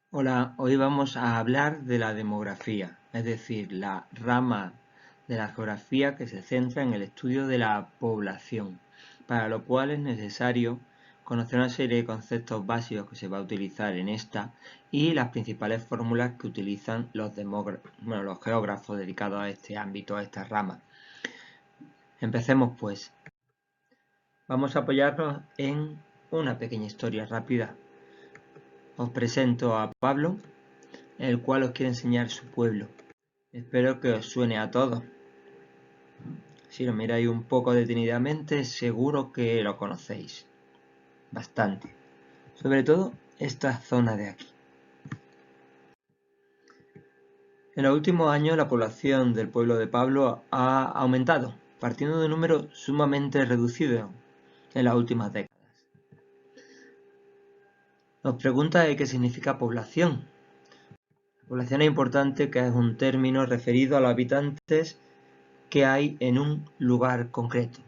Hola, hoy vamos a hablar de la demografía, es decir, la rama de la geografía que se centra en el estudio de la población, para lo cual es necesario conocer una serie de conceptos básicos que se va a utilizar en esta y las principales fórmulas que utilizan los los geógrafos dedicados a este ámbito, a esta rama. Empecemos pues. Vamos a apoyarnos en una pequeña historia rápida. Os presento a Pablo, el cual os quiere enseñar su pueblo. Espero que os suene a todos. Si lo miráis un poco detenidamente, seguro que lo conocéis. Bastante. Sobre todo esta zona de aquí. En los últimos años la población del pueblo de Pablo ha aumentado, partiendo de un número sumamente reducido en las últimas décadas. Nos pregunta qué significa población. La población es importante, que es un término referido a los habitantes que hay en un lugar concreto,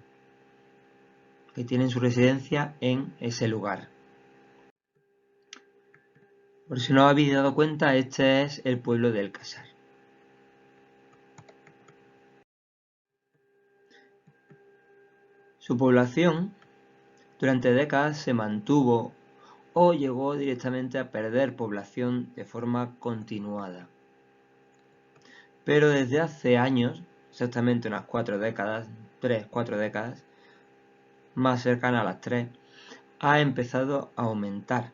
que tienen su residencia en ese lugar. Por si no os habéis dado cuenta, este es el pueblo de El Casar. Su población durante décadas se mantuvo o llegó directamente a perder población de forma continuada. Pero desde hace años, exactamente unas 4 décadas, 3-4 décadas, más cercana a las 3, ha empezado a aumentar.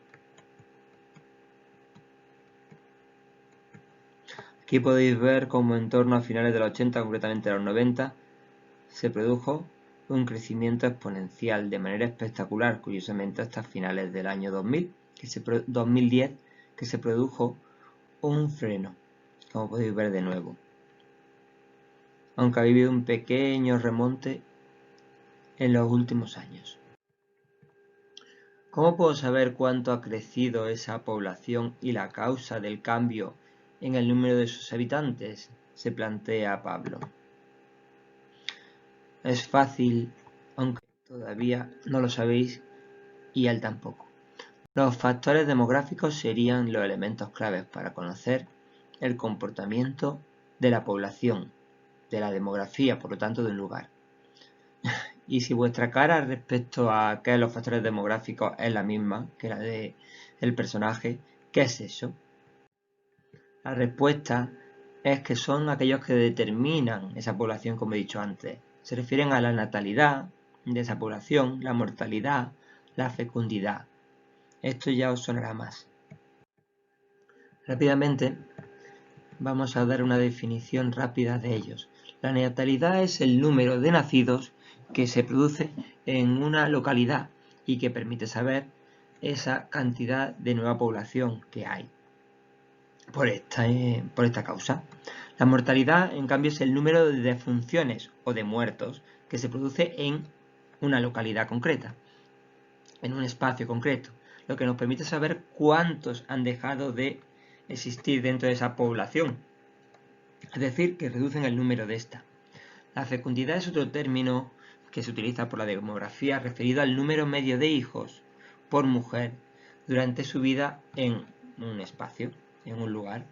Aquí podéis ver cómo en torno a finales de los 80, concretamente a los 90, se produjo un crecimiento exponencial de manera espectacular, curiosamente hasta finales del año 2010, que se produjo un freno, como podéis ver de nuevo. Aunque ha habido un pequeño remonte en los últimos años. ¿Cómo puedo saber cuánto ha crecido esa población y la causa del cambio en el número de sus habitantes?, se plantea Pablo. Es fácil, aunque todavía no lo sabéis y él tampoco. Los factores demográficos serían los elementos claves para conocer el comportamiento de la población, de la demografía, por lo tanto, de un lugar. Y si vuestra cara respecto a qué son los factores demográficos es la misma que la del personaje, ¿qué es eso? La respuesta es que son aquellos que determinan esa población, como he dicho antes. Se refieren a la natalidad de esa población, la mortalidad, la fecundidad. Esto ya os sonará más. Rápidamente vamos a dar una definición rápida de ellos. La natalidad es el número de nacidos que se produce en una localidad y que permite saber esa cantidad de nueva población que hay por esta causa. La mortalidad, en cambio, es el número de defunciones o de muertos que se produce en una localidad concreta, en un espacio concreto, lo que nos permite saber cuántos han dejado de existir dentro de esa población, es decir, que reducen el número de esta. La fecundidad es otro término que se utiliza por la demografía referido al número medio de hijos por mujer durante su vida en un espacio, en un lugar.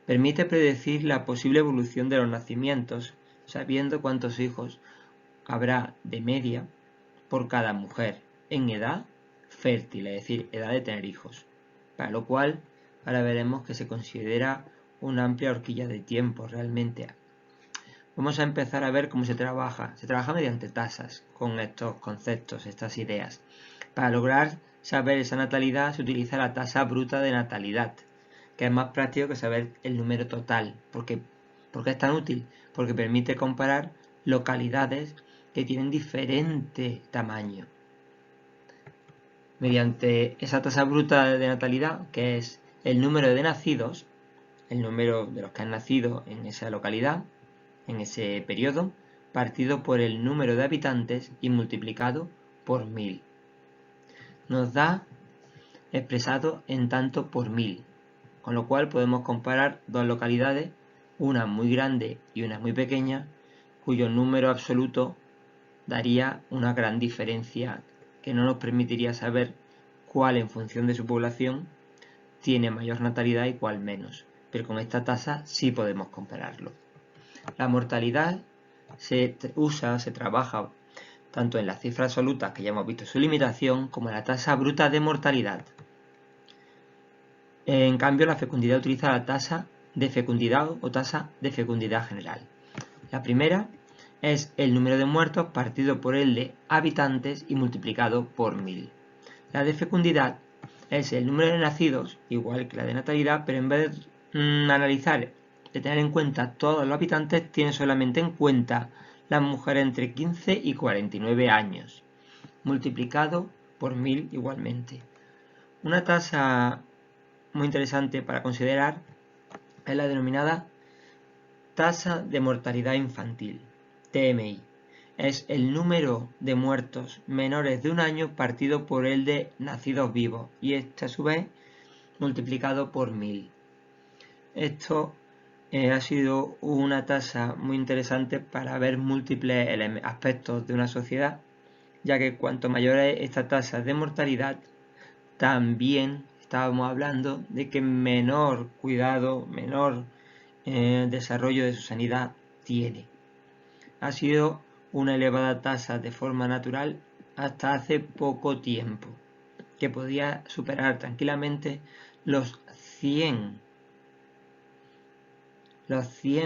Permite predecir la posible evolución de los nacimientos, sabiendo cuántos hijos habrá de media por cada mujer en edad fértil, es decir, edad de tener hijos, para lo cual ahora veremos que se considera una amplia horquilla de tiempo realmente. Vamos a empezar a ver cómo se trabaja. Se trabaja mediante tasas con estos conceptos, estas ideas. Para lograr saber esa natalidad se utiliza la tasa bruta de natalidad, que es más práctico que saber el número total. ¿Por qué es tan útil? Porque permite comparar localidades que tienen diferente tamaño. Mediante esa tasa bruta de natalidad, que es el número de nacidos, el número de los que han nacido en esa localidad, en ese periodo, partido por el número de habitantes y multiplicado por 1000. Nos da expresado en tanto por 1000, con lo cual podemos comparar dos localidades, una muy grande y una muy pequeña, cuyo número absoluto daría una gran diferencia que no nos permitiría saber cuál, en función de su población, tiene mayor natalidad y cuál menos, pero con esta tasa sí podemos compararlo. La mortalidad se trabaja tanto en las cifras absolutas, que ya hemos visto su limitación, como en la tasa bruta de mortalidad. En cambio, la fecundidad utiliza la tasa de fecundidad o tasa de fecundidad general. La primera es el número de muertos partido por el de habitantes y multiplicado por 1000. La de fecundidad es el número de nacidos, igual que la de natalidad, pero en vez de tener en cuenta todos los habitantes, tiene solamente en cuenta las mujeres entre 15 y 49 años, multiplicado por 1000 igualmente. Una tasa muy interesante para considerar es la denominada tasa de mortalidad infantil, TMI. Es el número de muertos menores de un año partido por el de nacidos vivos y este a su vez multiplicado por 1000. Esto ha sido una tasa muy interesante para ver múltiples aspectos de una sociedad, ya que cuanto mayor es esta tasa de mortalidad, también estábamos hablando de que menor cuidado, menor desarrollo de su sanidad tiene. Ha sido una elevada tasa de forma natural hasta hace poco tiempo, que podía superar tranquilamente los 100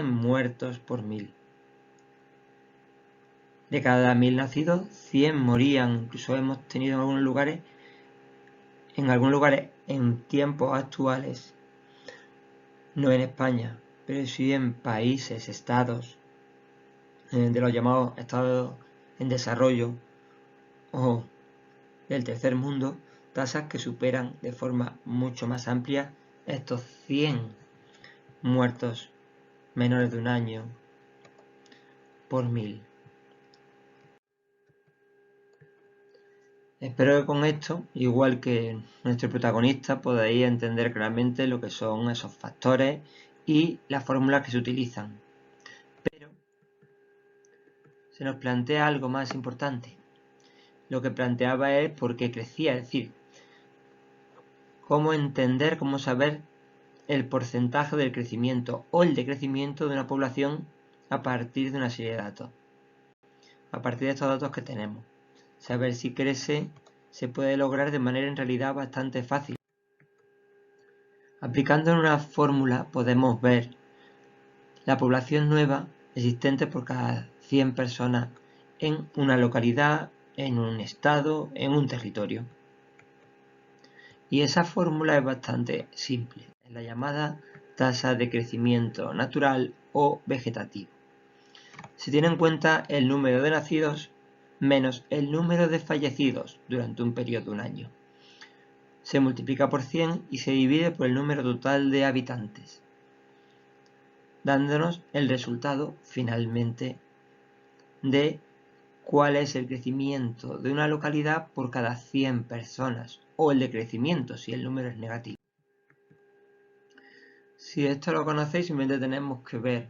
muertos por 1000. De cada 1000 nacidos, 100 morían. Incluso hemos tenido en algunos lugares en tiempos actuales, no en España, pero sí en países, estados, de los llamados estados en desarrollo o del tercer mundo, tasas que superan de forma mucho más amplia estos 100 muertos menores de un año por 1000. Espero que con esto, igual que nuestro protagonista, podáis entender claramente lo que son esos factores y las fórmulas que se utilizan. Pero se nos plantea algo más importante. Lo que planteaba es por qué crecía, es decir, cómo entender, cómo saber el porcentaje del crecimiento o el decrecimiento de una población a partir de una serie de datos. A partir de estos datos que tenemos. Saber si crece se puede lograr de manera en realidad bastante fácil. Aplicando una fórmula podemos ver la población nueva existente por cada 100 personas en una localidad, en un estado, en un territorio. Y esa fórmula es bastante simple, es la llamada tasa de crecimiento natural o vegetativo. Se tiene en cuenta el número de nacidos menos el número de fallecidos durante un periodo de un año. Se multiplica por 100 y se divide por el número total de habitantes, dándonos el resultado finalmente de cuál es el crecimiento de una localidad por cada 100 personas, o el decrecimiento si el número es negativo. Si esto lo conocéis, simplemente tenemos que ver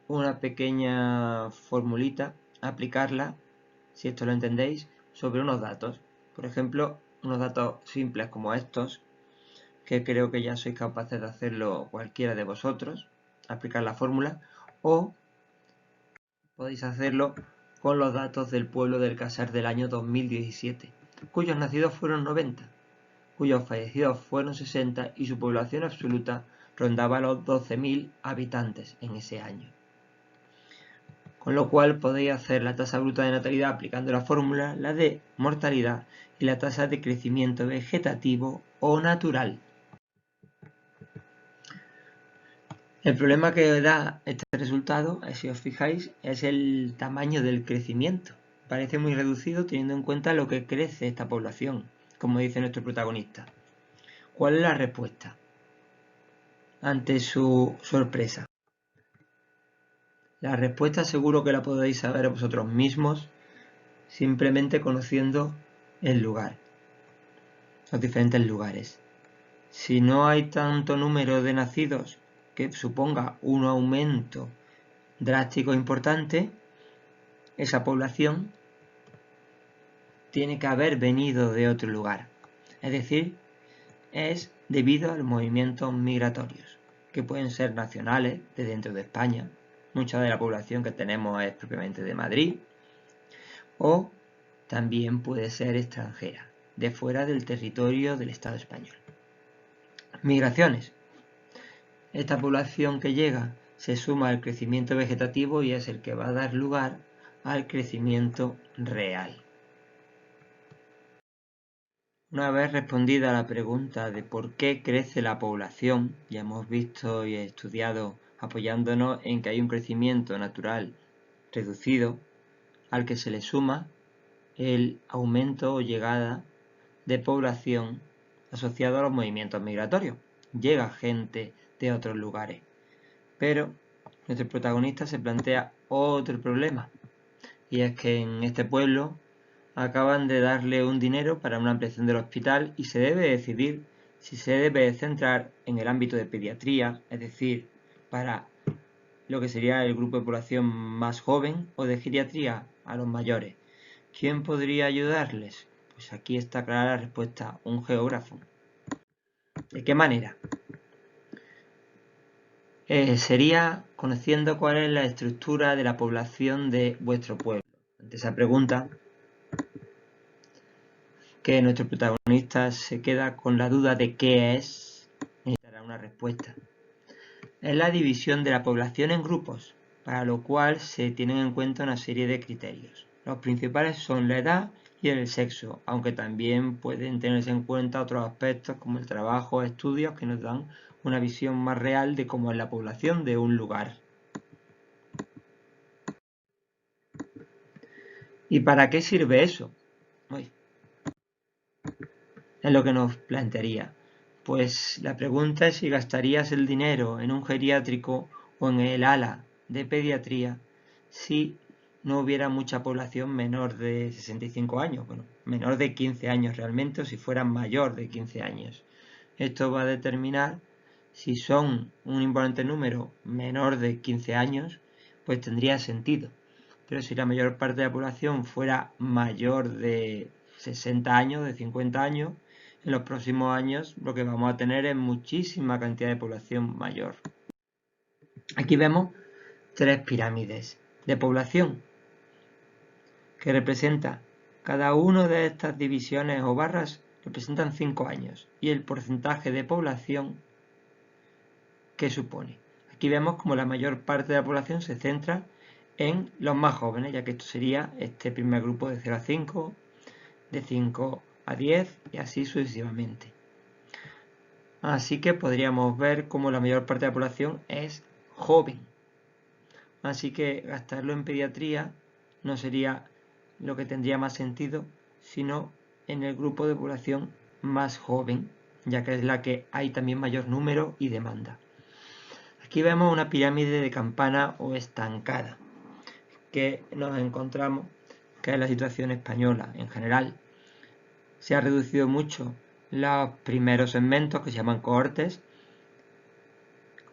una pequeña formulita, aplicarla, si esto lo entendéis, sobre unos datos. Por ejemplo, unos datos simples como estos, que creo que ya sois capaces de hacerlo cualquiera de vosotros, aplicar la fórmula, o podéis hacerlo con los datos del pueblo del Casar del año 2017, cuyos nacidos fueron 90, cuyos fallecidos fueron 60 y su población absoluta rondaba los 12.000 habitantes en ese año. Con lo cual podéis hacer la tasa bruta de natalidad aplicando la fórmula, la de mortalidad y la tasa de crecimiento vegetativo o natural. El problema que da este resultado, si os fijáis, es el tamaño del crecimiento. Parece muy reducido teniendo en cuenta lo que crece esta población, como dice nuestro protagonista. ¿Cuál es la respuesta ante su sorpresa? La respuesta seguro que la podéis saber vosotros mismos simplemente conociendo el lugar, los diferentes lugares. Si no hay tanto número de nacidos que suponga un aumento drástico e importante, esa población tiene que haber venido de otro lugar. Es decir, es debido a los movimientos migratorios, que pueden ser nacionales, de dentro de España, mucha de la población que tenemos es propiamente de Madrid, o también puede ser extranjera, de fuera del territorio del Estado español. Migraciones. Esta población que llega se suma al crecimiento vegetativo y es el que va a dar lugar al crecimiento real. Una vez respondida la pregunta de por qué crece la población, ya hemos visto y estudiado apoyándonos en que hay un crecimiento natural reducido al que se le suma el aumento o llegada de población asociado a los movimientos migratorios. Llega gente de otros lugares. Pero nuestro protagonista se plantea otro problema, y es que en este pueblo acaban de darle un dinero para una ampliación del hospital y se debe decidir si se debe centrar en el ámbito de pediatría, es decir, para lo que sería el grupo de población más joven, o de geriatría a los mayores. ¿Quién podría ayudarles? Pues aquí está clara la respuesta, un geógrafo. ¿De qué manera? Sería conociendo cuál es la estructura de la población de vuestro pueblo. Ante esa pregunta, que nuestro protagonista se queda con la duda de qué es, necesitará una respuesta. Es la división de la población en grupos, para lo cual se tienen en cuenta una serie de criterios. Los principales son la edad y el sexo, aunque también pueden tenerse en cuenta otros aspectos como el trabajo o estudios que nos dan una visión más real de cómo es la población de un lugar. ¿Y para qué sirve eso? Es lo que nos plantearía. Pues la pregunta es si gastarías el dinero en un geriátrico o en el ala de pediatría si no hubiera mucha población menor de 65 años, bueno, menor de 15 años realmente, o si fueran mayor de 15 años. Esto va a determinar si son un importante número menor de 15 años, pues tendría sentido. Pero si la mayor parte de la población fuera mayor de 60 años, de 50 años, en los próximos años lo que vamos a tener es muchísima cantidad de población mayor. Aquí vemos tres pirámides de población que representa cada una de estas divisiones o barras representan 5 años y el porcentaje de población que supone. Aquí vemos como la mayor parte de la población se centra en los más jóvenes, ya que esto sería este primer grupo de 0 a 5, de 5 a 10 y así sucesivamente. Así que podríamos ver cómo la mayor parte de la población es joven. Así que gastarlo en pediatría no sería lo que tendría más sentido, sino en el grupo de población más joven, ya que es la que hay también mayor número y demanda. Aquí vemos una pirámide de campana o estancada, que nos encontramos que es la situación española en general. Se ha reducido mucho los primeros segmentos que se llaman cohortes.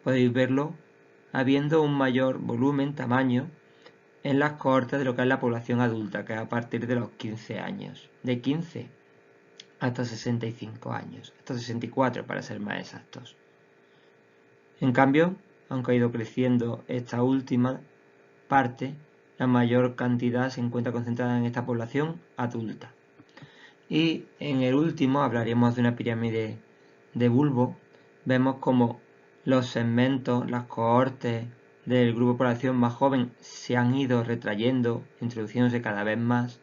Podéis verlo habiendo un mayor volumen, tamaño, en las cohortes de lo que es la población adulta, que es a partir de los 15 años. De 15 hasta 65 años, hasta 64 para ser más exactos. En cambio, aunque ha ido creciendo esta última parte, la mayor cantidad se encuentra concentrada en esta población adulta. Y en el último hablaremos de una pirámide de bulbo. Vemos como los segmentos, las cohortes del grupo de población más joven se han ido retrayendo, introduciéndose cada vez más.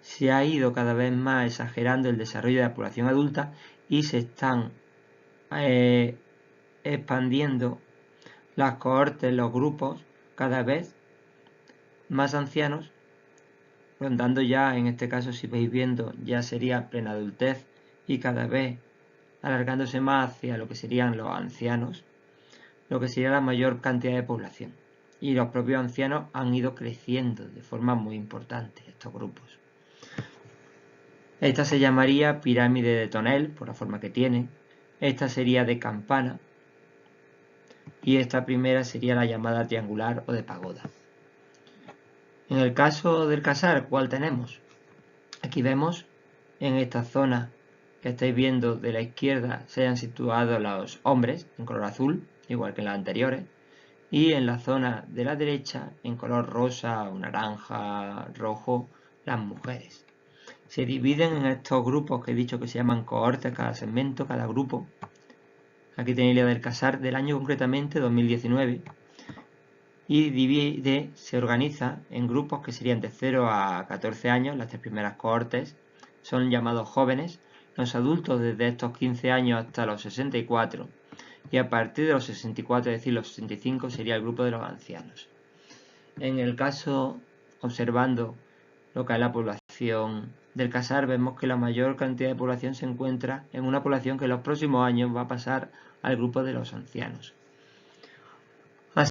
Se ha ido cada vez más exagerando el desarrollo de la población adulta y se están expandiendo las cohortes, los grupos, cada vez más ancianos, rondando ya, en este caso si vais viendo, ya sería plena adultez y cada vez alargándose más hacia lo que serían los ancianos, lo que sería la mayor cantidad de población. Y los propios ancianos han ido creciendo de forma muy importante, estos grupos. Esta se llamaría pirámide de tonel, por la forma que tiene. Esta sería de campana. Y esta primera sería la llamada triangular o de pagoda. En el caso del casar, ¿cuál tenemos? Aquí vemos en esta zona que estáis viendo de la izquierda se hayan situado los hombres en color azul, igual que en las anteriores, y en la zona de la derecha en color rosa o naranja, rojo, las mujeres. Se dividen en estos grupos que he dicho que se llaman cohortes, cada segmento, cada grupo. Aquí tenéis la del CASAR del año concretamente 2019. Y se organiza en grupos que serían de 0 a 14 años, las 3 primeras cohortes son llamados jóvenes, los adultos desde estos 15 años hasta los 64, y a partir de los 64, es decir, los 65, sería el grupo de los ancianos. En el caso, observando lo que es la población del CASAR, vemos que la mayor cantidad de población se encuentra en una población que en los próximos años va a pasar al grupo de los ancianos.